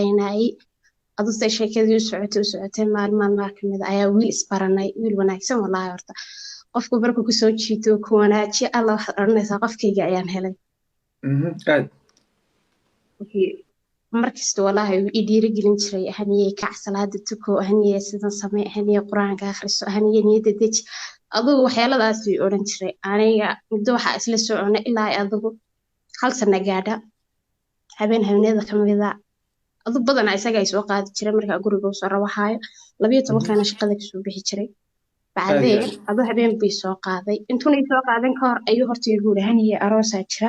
shaqeynayay adu say sheekadii u socotay maalmaha kamid ayaa wiil isbaranay wiil wanaagsan wallaahi horta qofku markuu ku soo jiito ku wanaajiyo alla waxaad odhanaysaa qofkayga ayaan helay aad markasta wallaahi wuu i dhiirigelin jiray haniyey kac salaada tuko haniyey sidan samee haniyey qur-aanka akhriso haniyey niyadda deji adugu waxyaaladaas way odhan jiray aniga muddo waxaa isla soconay ilaa adigu hal sana gaadha habeenada kamida adu badanaa isaga ay soo qaadi jiray markaa guriga u soo rawaxaayo 12 shaqada kasoo bixi jiray bacdeen adu habeen bay soo qaaday intuuna soo qaadan ka hor ayuu horta igu yiri haniyey aroosaa jira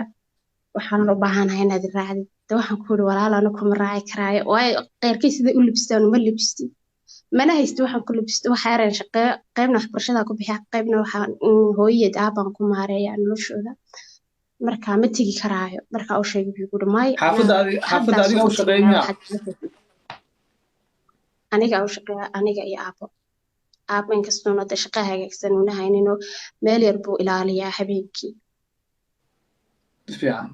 waxaan u baahanahay inaad raacdid waxaan ku yiri walaal kuma raaci karaayo way qeyrkii sida u libistaan ma libisti mana haysto waxaan ku libisto waxa yareen shaqo qaybna waxbarashada ku bixiya qaybna waxaan hooyada aabban ku maareeyaa noloshooda marka ma tigi karaayo marka uu sheegay wuxuu yiri may xaafada u shaqeynaa aniga iyo aabbo inkastoo nada shaqo hagaagsan una haynino meel yar buu ilaaliyaa habeenkii fiican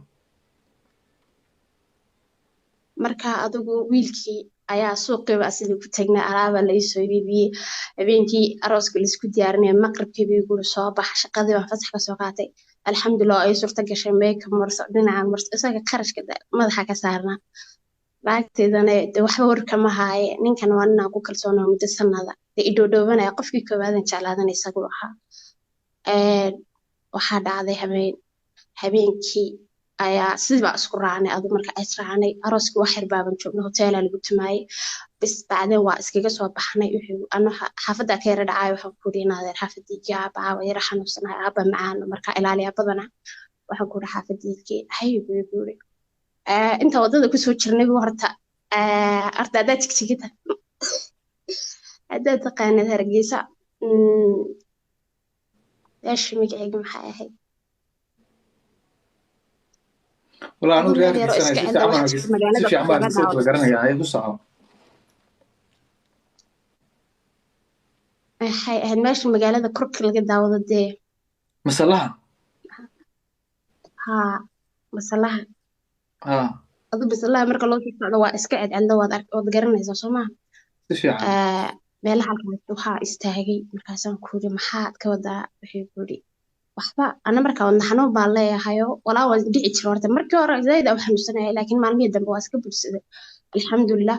marka adigu wiilkii ayaa suuqiiba sidii ku tagnay alaaba la soo iibiyay habeenkii arooska la isku diyaarinay maqribkii bay guri soo bax shaqadii waan fasax ka soo qaatay alxamdulillah ay suurta gashay make marso dhinaca marso isaga qarashka madaxa ka saarnaa baagteedana waxba warka ma haaye ninkan waa inaan ku kalsoonaa muddo sanada idhoodhoobanaya qofkii koowaad jeclaadan isagu ahaa waxaa dhacday habeenkii ayaa sidii isku raacnay adu marka ay raacnay arooskii wax yar baaban joogno hoteela lagu tumaayay bis bacdeen waa iskaga soo baxnay wuxuu anu xaafada ka yara dhacay waxaan ku dhinaadeen xaafadii jaaba yara xanuunsanahay aaba macaan marka ilaaliya badana waxaan ku xaafadiikii hayuu guuri inta wadada ku soo jirnay horta arda tigtigita hadda taqaanad Hargeysa ايش مقعد maxay ahayd والله أنا رياضي سنة في عمال سوق وقرنا يا هاي بصعب هاي ماشي مقالة كرك اللي قد داود دي مسلاها ها مسلاها أضرب مسلاها مرة لو تسمع دوا إسكعد عنده وقرنا إذا سمع في عمال meel halkan waxaa istaagay markaasaan ku yiri maxaad ka wadaa wixii guri waxba ana markaa wadna xanuun baan leeyahay walaa waan dhici jiray horta markii hore zaid aan xanuunsanahay laakiin maalmihii dambe waa iska bulsaday alxamdulillah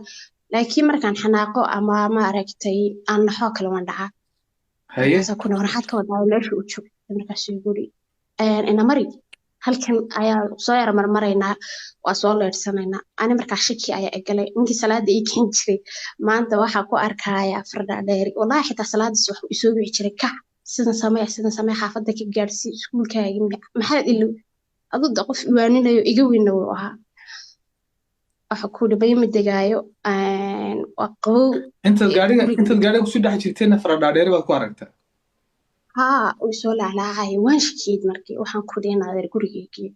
laakiin markaan xanaaqo ama ma aragtay aan naxo kale waan dhacaa haye kuna waxaad ka wadaa meesha u joog markaas guri ina mari halkan ayaa soo yar marmaraynaa waa soo leersanaynaa ani markaa shaki ayaa egalay ninkii salaada ii keen jiray maanta waxaa ku arkaya farda dheeri wallahi xitaa salaadaas wax u soo wici jiray kac sidan samee xaafada ka gaarsii iskuulkaaga maxaad ilo adoo qof iwaaninayo iga weyna wuu ahaa waxa ku dhibay midagaayo waa qabow inta gaariga ku soo dhex jirtayna farda dheeri baad ku aragtaa وسو لعلاعي واش كيد مركي waxaan ku dhinaadar gurigeeyay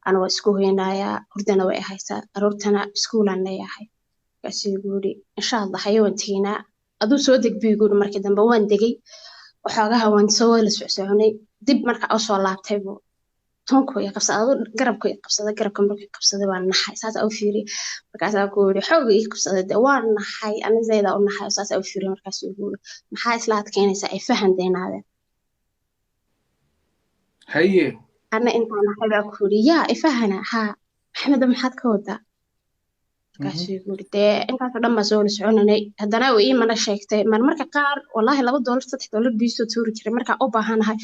ana waa isku heenayaa hurdana way haysaa aroortana iskuulan leeyahay kaasi guri insha Allah hayoontiina adu soo degbiyo guri markii dambe waan degay waxaagaha waan soo la socsoonay dib marka oo soo laabtay buu tonko ya qabsaday garabka markii qabsaday waan naxay saas oo fiiri markaas aan ku yiri xoog ii qabsaday waan naxay ana zayda oo naxay saas oo fiiri markaas uu guri maxaa islaad keenaysa ay fahandeynaaday هي أنا أنت حاجة كورية إفهنا ها محمد محد كودا كاسي يقول ده أنت لما زول سعونني هدنا وإيه من الشيكتة من مركا قار والله لو $2 $6 بيسو توري كري مركا أوبا هاي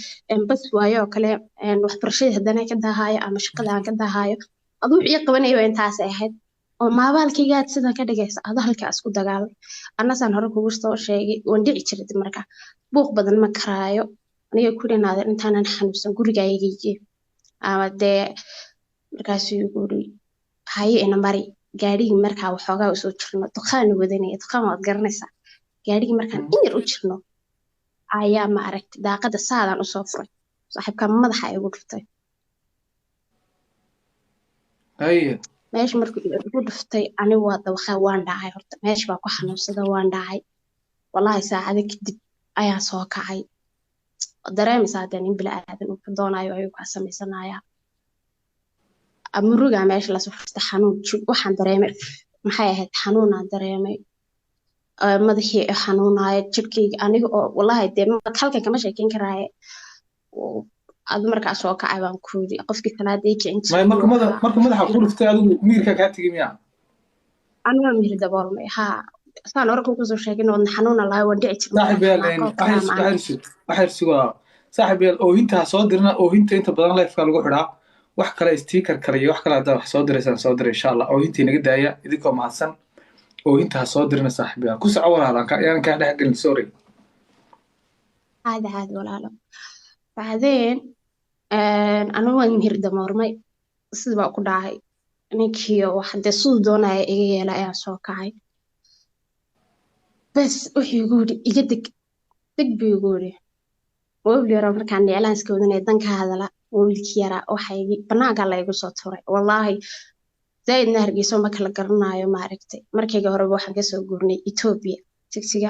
بس وياه كلام وحبرشيد هدنا كده هاي أما شقدها كده هاي أضوع يقبني وأنت عساهد وما بالك جات سيدا كده جالس هذا هالكاس كده قال أنا سنهرك وبستو شيء وندي عشرة مركا بوق بدل ما كرايو aniga ku dhinaada intaan xanuunsan gurigayga ama de markaas uu guri haye ina mari gaariga markaa waxoogaa soo jirno duqaan wadanay duqaan waad garanaysaa gaariga markaan in yar u jirno ayaa ma aragtay daaqada saadan u soo furay saaxiibka madaxa ay ugu dhuftay haye meesh markuu ugu dhuftay ani waa dawaqa waan dhacay horta meesh baa ku xanuunsada waan dhacay wallahi saacado kadib ayaa soo kacay dareemaysaa in bila aadan uu doonayo ayuu ka sameysanayaa amuruga meesha la soo xanuun waxaan dareemay maxay ahayd xanuunaan dareemay madaxii xanuunaya jirkayga aniga oo wallahi dee halkan kama sheekeyn karaaye ad markaa soo kacay baan ku yidhi qofkii kalaad ii kicin jiray marka madaxa ku dhuftay adigu miirka kaa tegi miyaa aniga mihir daboolmay haa saan orka kusoo sheegin wadna xanuuna lahay waan dhici saaxiibyaal oohinta soo dirna oohinta inta badan lifeka lagu xidhaa wax kale sticker kale iyo wax kale haddaa wax soo diraysaan soo dira insha allah oohintii naga daaya idinkoo mahadsan oohinta soo dirna saaxiibyaal ku soco walaalan yaanan kaa dhex gelin sorry caadi walaalo bacdeen anigu waan mihir daboolmay sida baa ku dhacay ninkii wax dee siduu doonaya iga yeela ayaa soo kacay bas wuxuu igu yidhi iga deg buu igu yidhi wiil yaraa markaan niclaanska wadanaya danka hadala wiilkii yaraa waxay banaanka laygu soo turay wallaahi zaidna hargeyso ma kala garanayo maaragtay markayga horeba waxaan kasoo guurnay Ethiopia tigsiga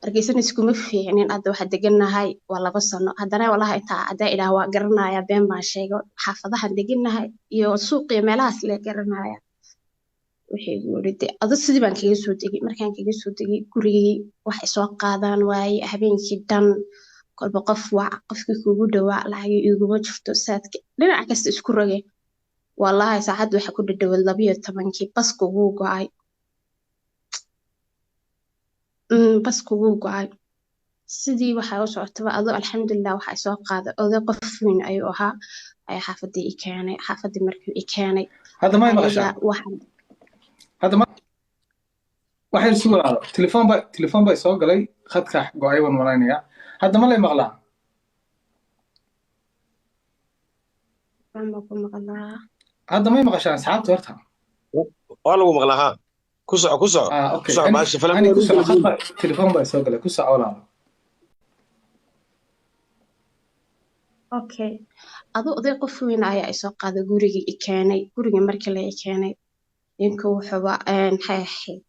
hargeysana iskuma fiicnin hadda waxaa deganahay waa 2 sano haddana wallaahi intaa haddaa idhaah waa garanaya been baan sheego xaafadahan deganahay iyo suuqiyo meelahaas lee garanaya waxay igu yidhi adu sidii baan kaga soo degay markaan kaga soo degay gurigii waxay soo qaadaan waaye habeenkii dhan kolba qof wac qofkii kugu dhawaa lacag iguma jirto saadka dhinac kasta isku rogay wallaahi saacad waxa ku dhadhawad 12 basku wuu go'ay sidii waxa u socotaba adu alxamdulillah waxa soo qaaday oday qof weyn ayuu ahaa ay xaafadii i keenay xaafadii markii i keenay hadda ma maqashaa hadda ma waxay soo walaalo telefoon bay soo galay khadka go'ay wan malaynaya hadda ma lay maqlaa hadda may maqashaa asxaabta horta waa lagu maqlaa ku soco maasha filan ku soco khadka telefoon bay soo galay ku soco walaalo okay adu oday qof weyn ayaa i soo qaaday gurigii i keenay guriga markii la i keenay ninka wuxuuba maxay ahayd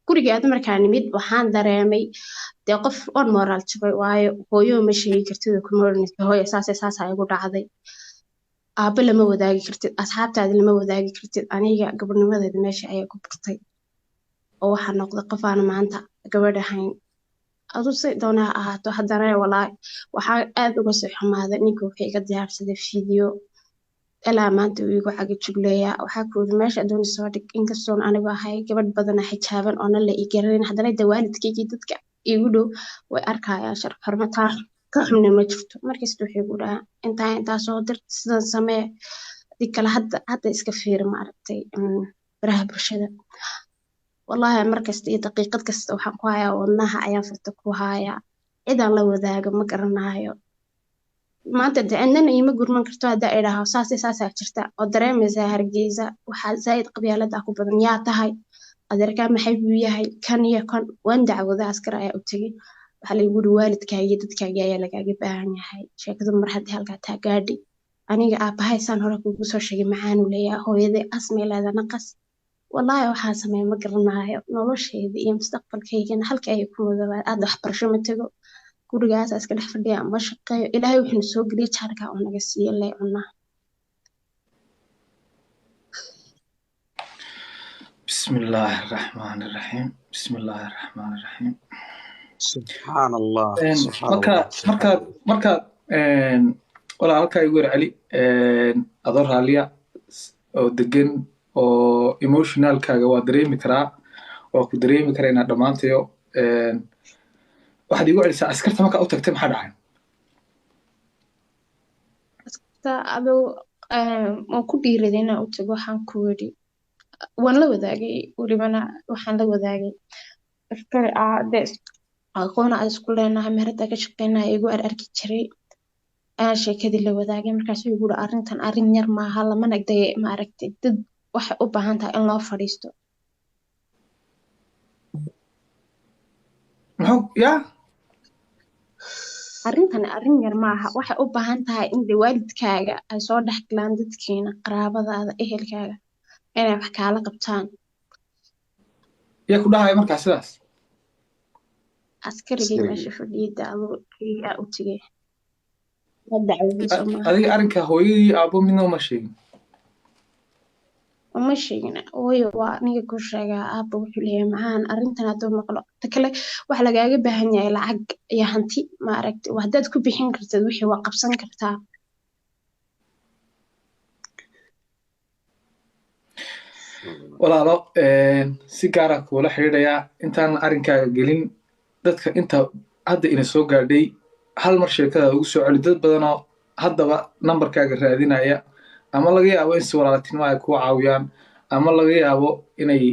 guriga aad markaan nimid waxaan dareemay dee qof on moral jabay waayo hooyo ma sheegi kartid kuma oranaysa hooyo saas igu dhacday aabba lama wadaagi kartid asxaabtaada lama wadaagi kartid aniga gabadhnimadeeda meesha ayaa ku burtay oo waxaa noqday qof aan maanta gabadh ahayn adu si doonaa ahaato haddana wallaahi waxaa aad uga soo xumaaday ninka wuxuu iga diyaarsaday video ilaa maanta uu igu caga jugleeyaa waxaa ku yidhi meesha dooni soo dhig inkastoon anigu ahay gabadh badana xijaaban oona la ii garanin haddana de waalidkaygii dadka igu dhow way arkayaan sharaf xurmataa ka xumna ma jirto markasta wuxuu igu dhahaa intaa soo dir sidan samee hadii kale hadda iska fiiri maaragtay baraha bulshada wallaahi markasta iyo daqiiqad kasta waxaan ku hayaa wadnaha ayaan furta ku hayaa cidaan la wadaago ma garanayo maanta de cidnana iima gurman karto haddaa idhaaho saasaa jirta oo dareemaysaa hargeysa waxaa zaaid qabyaalada ku badan yaa tahay adeerkaa maxay buu yahay kan iyo kan waan dacwada askar ayaa u tegey waxaa lagu yidhi waalidkaaga iyo dadkaaga ayaa lagaaga baahan yahay sheekadu mar haddii halkaa taa gaadhi aniga aabbahay saan hore kugu soo sheegay maxaanu leeyahay hooyaday asmay leeda naqas wallaahi waxaan sameey ma garanayo noloshayda iyo mustaqbalkaygana halka ay ku mudabaan aad waxbarasho ma tago gurigaas iska dhex fadhiya ma shaqeeyo ilaahay wuxuu soo geliyay jaarka oo naga siiyay lay cunaa bismillahir rahmanir rahim subhanallah marka wala halka igu cali adoo raaliya oo degan oo emotionalkaaga waa dareemi karaa waa ku dareemi karaa inaad dhammaantayo waxaad igu celisaa askarta markaa u tagtay maxaa dhacay askarta adoo waan ku dhiiraday inaan u tago waxaan ku yidhi waan la wadaagay welibana waxaan la wadaagay askari aqoon aan isku leenahay meherada ka shaqeynaya igu arki jiray aan sheekadii la wadaagay markaasuu igu yidhi arrintan arrin yar maaha lamana dee maaragtay dad waxay u baahan tahay in loo fadhiisto arrintan arrin yar maaha waxay u baahan tahay in de waalidkaaga ay soo dhex galaan dadkiina qaraabadaada ehelkaaga inay wax kaala qabtaan yaa ku dhahaya markaa sidaas askarigii meesha fadhiyada adoo aa u tegay dacwadiisa maaha adiga arrinka hooyadii aabbo midna uma sheegin uma sheegina hooyo waa aniga ku sheegaa aabba wuxuu leeyahay macaan arrintan hadduu maqlo ta kale waxa lagaaga baahan yahay lacag iyo hanti maaragti haddaad ku bixin kartid wixii waa qabsan kartaa walaalo si gaara kuula xidhiidhayaa intaan arrinkaaga gelin dadka inta hadda ina soo gaadhay hal mar sheekada ugu soo celi dad badanoo haddaba nambarkaaga raadinaya ama laga yaabo in si walaaltinimo ay kuu caawiyaan ama laga yaabo inay